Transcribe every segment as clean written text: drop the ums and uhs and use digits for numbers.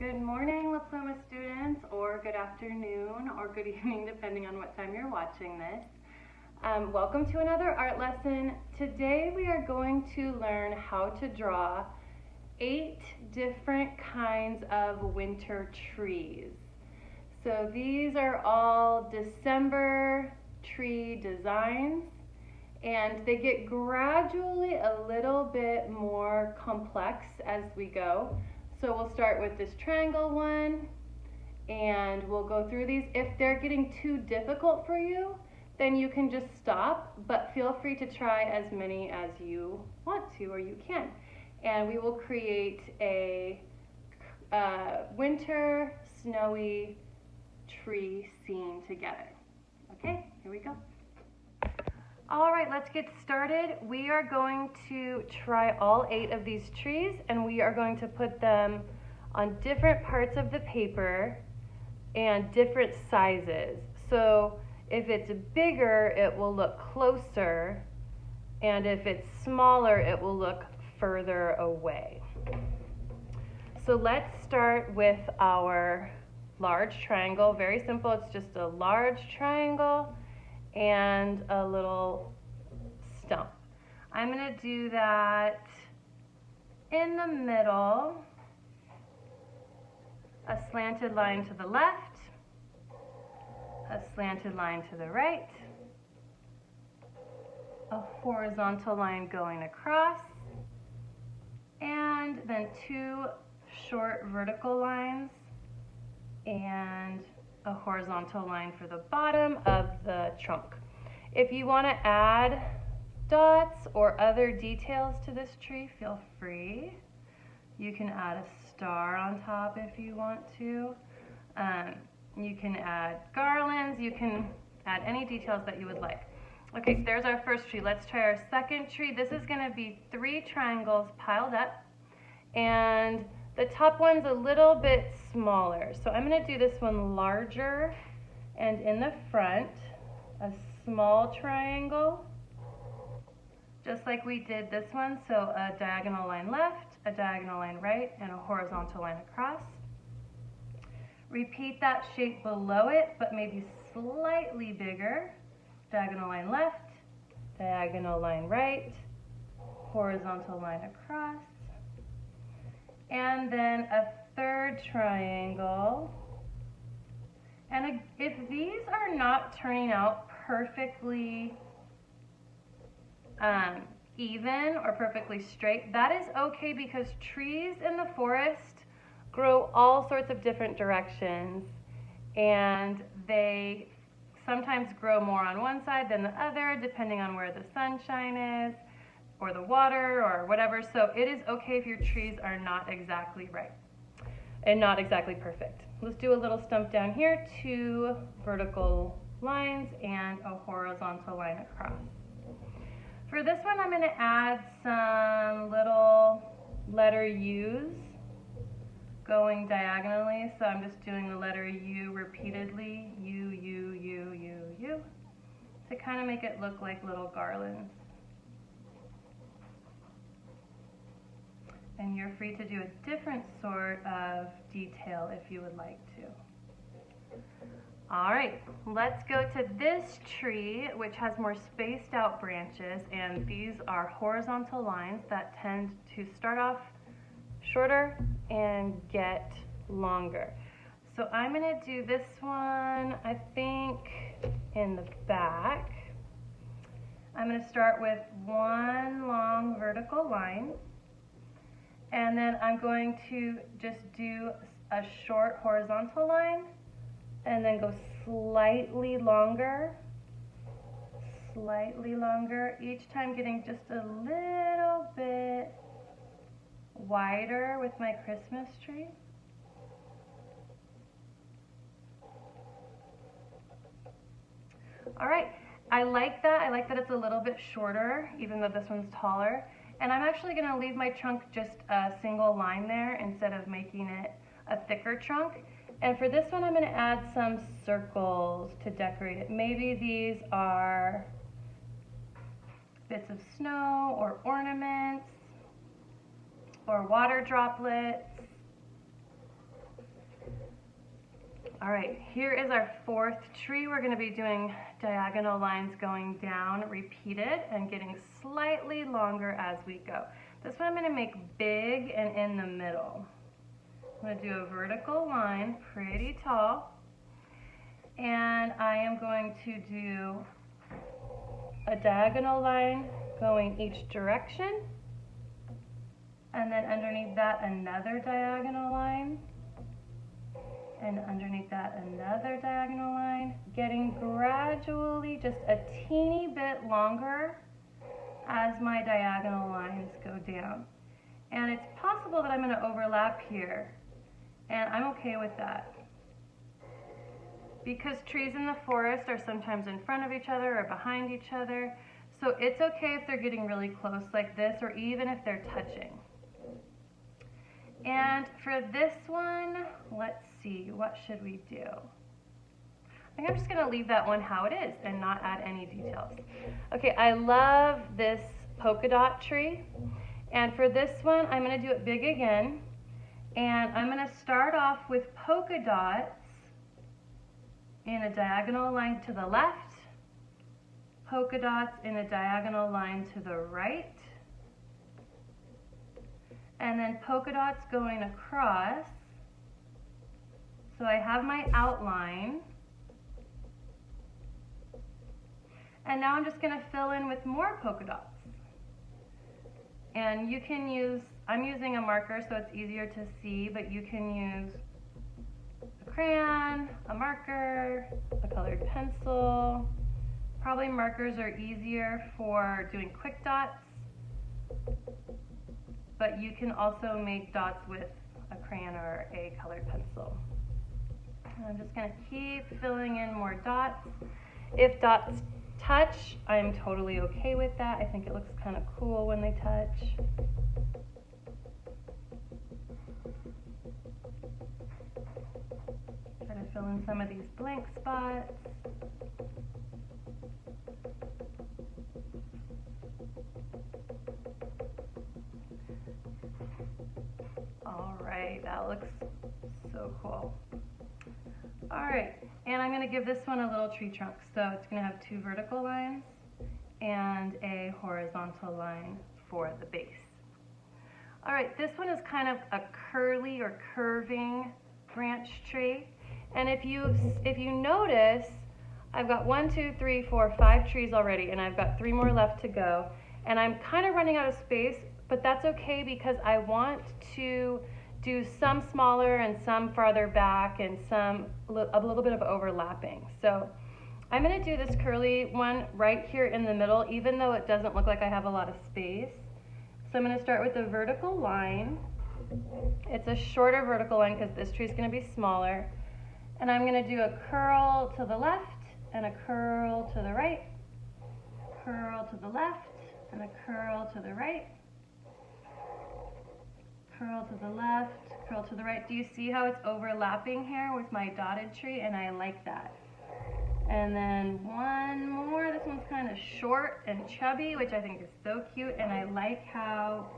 Good morning, La Pluma students, or good afternoon, or good evening, depending on what time you're watching this. Welcome to another art lesson. Today we are going to learn how to draw 8 different kinds of winter trees. So these are all December tree designs, and they get gradually a little bit more complex as we go. So we'll start with this triangle one, and we'll go through these. If they're getting too difficult for you, then you can just stop, but feel free to try as many as you want to or you can. And we will create a winter snowy tree scene together. Okay, here we go. All right, let's get started. We are going to try all 8 of these trees, and we are going to put them on different parts of the paper and different sizes. So if it's bigger, it will look closer, and if it's smaller, it will look further away. So let's start with our large triangle. Very simple, it's just a large triangle and a little stump. I'm going to do that in the middle, a slanted line to the left, a slanted line to the right, a horizontal line going across, and then 2 short vertical lines and a horizontal line for the bottom of the trunk. If you want to add dots or other details to this tree, feel free. You can add a star on top if you want to. You can add garlands. You can add any details that you would like. Okay, there's our first tree. Let's try our second tree. This is going to be 3 triangles piled up, and the top one's a little bit smaller. So I'm going to do this one larger, and in the front, a small triangle, just like we did this one. So a diagonal line left, a diagonal line right, and a horizontal line across. Repeat that shape below it, but maybe slightly bigger. Diagonal line left, diagonal line right, horizontal line across. And then a third triangle. And if these are not turning out perfectly even or perfectly straight, that is okay, because trees in the forest grow all sorts of different directions, and they sometimes grow more on one side than the other, depending on where the sunshine is, or the water, or whatever. So it is okay if your trees are not exactly right and not exactly perfect. Let's do a little stump down here, 2 vertical lines and a horizontal line across. For this one, I'm going to add some little letter U's going diagonally. So I'm just doing the letter U repeatedly, U, U, U, U, U, to kind of make it look like little garlands. And you're free to do a different sort of detail if you would like to. All right, let's go to this tree, which has more spaced out branches, and these are horizontal lines that tend to start off shorter and get longer. So I'm going to do this one, I think, in the back. I'm going to start with 1 long vertical line. And then I'm going to just do a short horizontal line, and then go slightly longer, each time getting just a little bit wider with my Christmas tree. All right, I like that. I like that it's a little bit shorter, even though this one's taller. And I'm actually going to leave my trunk just a single line there instead of making it a thicker trunk. And for this one, I'm going to add some circles to decorate it. Maybe these are bits of snow or ornaments or water droplets. All right, here is our fourth tree. We're going to be doing diagonal lines going down, repeated, and getting slightly longer as we go. This one I'm going to make big and in the middle. I'm going to do a vertical line, pretty tall, and I am going to do a diagonal line going each direction, and then underneath that another diagonal line, and underneath that another diagonal line, getting gradually just a teeny bit longer as my diagonal lines go down. And it's possible that I'm going to overlap here, and I'm okay with that, because trees in the forest are sometimes in front of each other or behind each other, so it's okay if they're getting really close like this, or even if they're touching. And for this one, let's see, what should we do? I think I'm just going to leave that one how it is and not add any details. Okay, I love this polka dot tree, and for this one I'm going to do it big again, and I'm going to start off with polka dots in a diagonal line to the left, polka dots in a diagonal line to the right, and then polka dots going across. So I have my outline, and now I'm just going to fill in with more polka dots. And you can use, I'm using a marker so it's easier to see, but you can use a crayon, a marker, a colored pencil. Probably markers are easier for doing quick dots, but you can also make dots with a crayon or a colored pencil. And I'm just going to keep filling in more dots. If dots touch, I'm totally okay with that. I think it looks kind of cool when they touch. Try to fill in some of these blank spots. All right, that looks so cool. All right, and I'm going to give this one a little tree trunk. So it's going to have two vertical lines and a horizontal line for the base. All right, this one is kind of a curly or curving branch tree. And if you notice, I've got 1, 2, 3, 4, 5 trees already, and I've got 3 more left to go. And I'm kind of running out of space, but that's okay because I want to do some smaller and some farther back and some a little bit of overlapping. So I'm going to do this curly one right here in the middle, even though it doesn't look like I have a lot of space. So I'm going to start with a vertical line. It's a shorter vertical line because this tree is going to be smaller. And I'm going to do a curl to the left and a curl to the right, curl to the left and a curl to the right, curl to the left, curl to the right. Do you see how it's overlapping here with my dotted tree? And I like that. And then one more. This one's kind of short and chubby, which I think is so cute, and I like how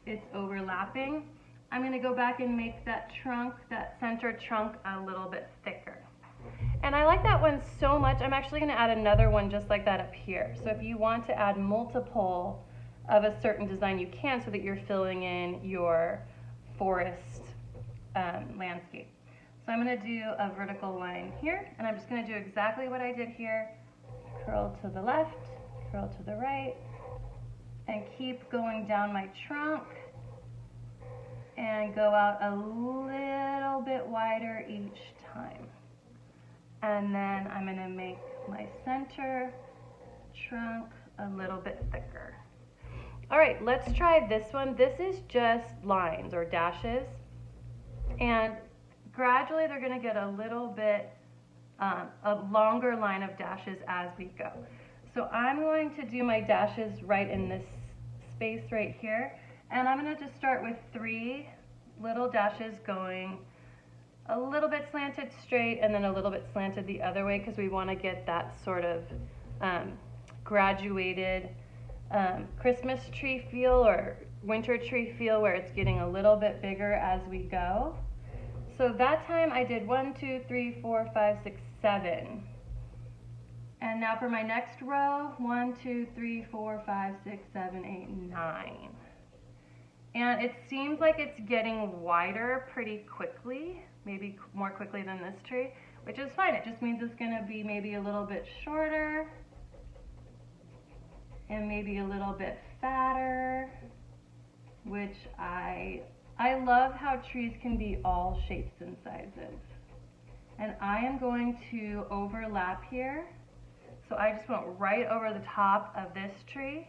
it's overlapping. I'm going to go back and make that trunk, that center trunk, a little bit thicker. And I like that one so much, I'm actually going to add another one just like that up here. So if you want to add multiple of a certain design, you can, so that you're filling in your forest landscape. So I'm going to do a vertical line here, and I'm just going to do exactly what I did here. Curl to the left, curl to the right, and keep going down my trunk, and go out a little bit wider each time. And then I'm going to make my center trunk a little bit thicker. All right, let's try this one. This is just lines or dashes, and gradually they're going to get a little bit a longer line of dashes as we go. So I'm going to do my dashes right in this space right here, and I'm going to just start with 3 little dashes going a little bit slanted straight and then a little bit slanted the other way, because we want to get that sort of graduated Christmas tree feel or winter tree feel where it's getting a little bit bigger as we go. So that time I did 1, 2, 3, 4, 5, 6, 7. And now for my next row, 1, 2, 3, 4, 5, 6, 7, 8, 9. And it seems like it's getting wider pretty quickly, maybe more quickly than this tree, which is fine. It just means it's going to be maybe a little bit shorter and maybe a little bit fatter, which I love how trees can be all shapes and sizes. And I am going to overlap here. So I just went right over the top of this tree.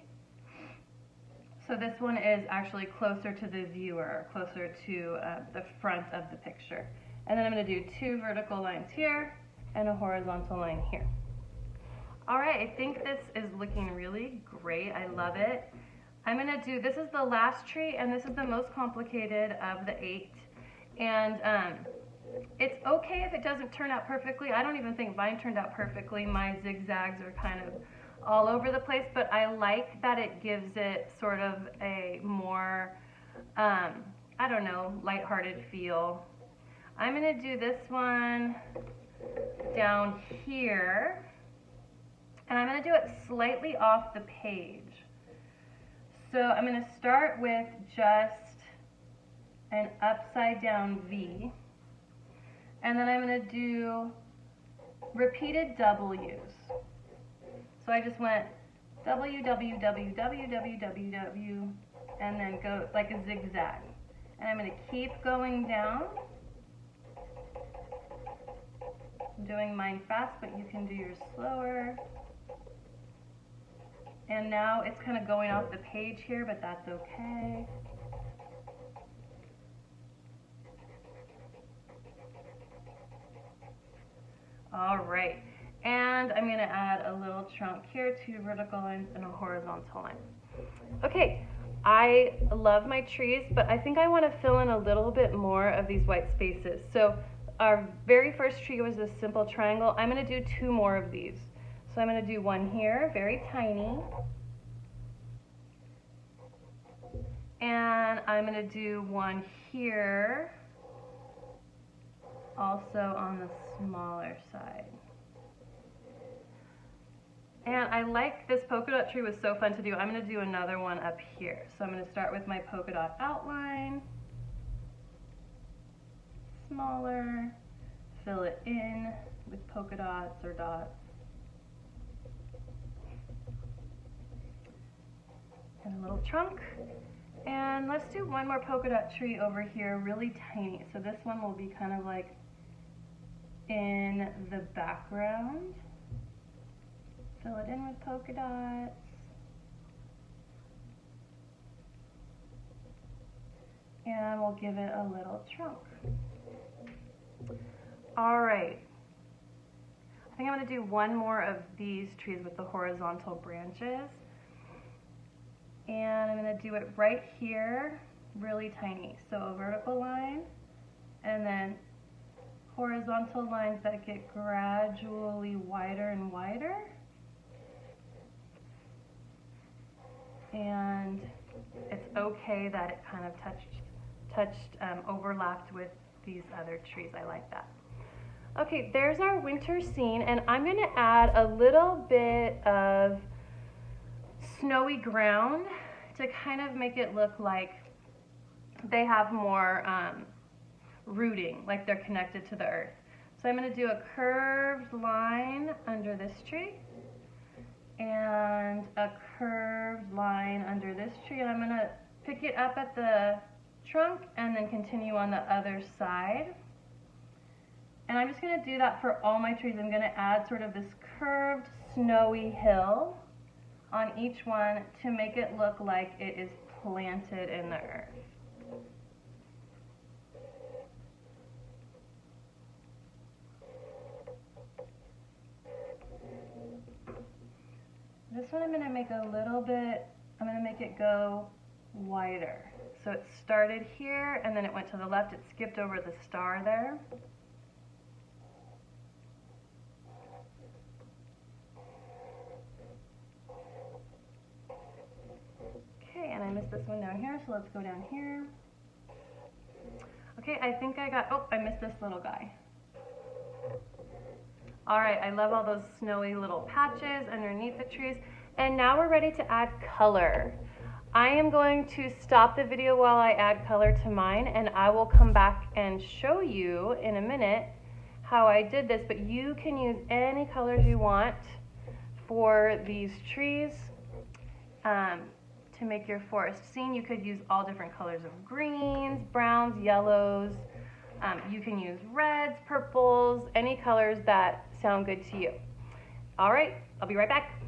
So this one is actually closer to the viewer, closer to the front of the picture. And then I'm going to do 2 vertical lines here and a horizontal line here. All right, I think this is looking really great. I love it. I'm going to do, this is the last tree, and this is the most complicated of the 8. And it's okay if it doesn't turn out perfectly. I don't even think mine turned out perfectly. My zigzags are kind of all over the place, but I like that it gives it sort of a more, I don't know, lighthearted feel. I'm going to do this one down here, and I'm going to do it slightly off the page. So I'm going to start with just an upside down V, and then I'm going to do repeated W's. So I just went W, W, W, W, W, W, W, and then go like a zigzag. And I'm going to keep going down. I'm doing mine fast, but you can do yours slower. And now it's kind of going off the page here, but that's okay. All right. And I'm going to add a little trunk here, 2 vertical lines and a horizontal line. Okay, I love my trees, but I think I want to fill in a little bit more of these white spaces. So our very first tree was this simple triangle. I'm going to do 2 more of these. So I'm going to do one here, very tiny. And I'm going to do one here, also on the smaller side. And I like this polka dot tree, was so fun to do. I'm going to do another one up here. So I'm going to start with my polka dot outline, smaller, fill it in with polka dots or dots. And a little trunk. And let's do one more polka dot tree over here, really tiny. So this one will be kind of like in the background. Fill it in with polka dots. And we'll give it a little trunk. All right. I think I'm going to do one more of these trees with the horizontal branches. And I'm going to do it right here, really tiny. So a vertical line, and then horizontal lines that get gradually wider and wider. And it's okay that it kind of overlapped with these other trees. I like that. Okay, there's our winter scene, and I'm going to add a little bit of snowy ground to kind of make it look like they have more rooting, like they're connected to the earth. So I'm going to do a curved line under this tree and a curved line under this tree, and I'm going to pick it up at the trunk and then continue on the other side. And I'm just going to do that for all my trees. I'm going to add sort of this curved snowy hill on each one to make it look like it is planted in the earth. This one I'm going to make a little bit, I'm going to make it go wider. So it started here and then it went to the left, it skipped over the star there. Okay, and I missed this one down here, so let's go down here. Okay, I think I got, oh, I missed this little guy. All right, I love all those snowy little patches underneath the trees. And now we're ready to add color. I am going to stop the video while I add color to mine, and I will come back and show you in a minute how I did this, but you can use any colors you want for these trees to make your forest scene. You could use all different colors of greens, browns, yellows. You can use reds, purples, any colors that sound good to you. All right, I'll be right back.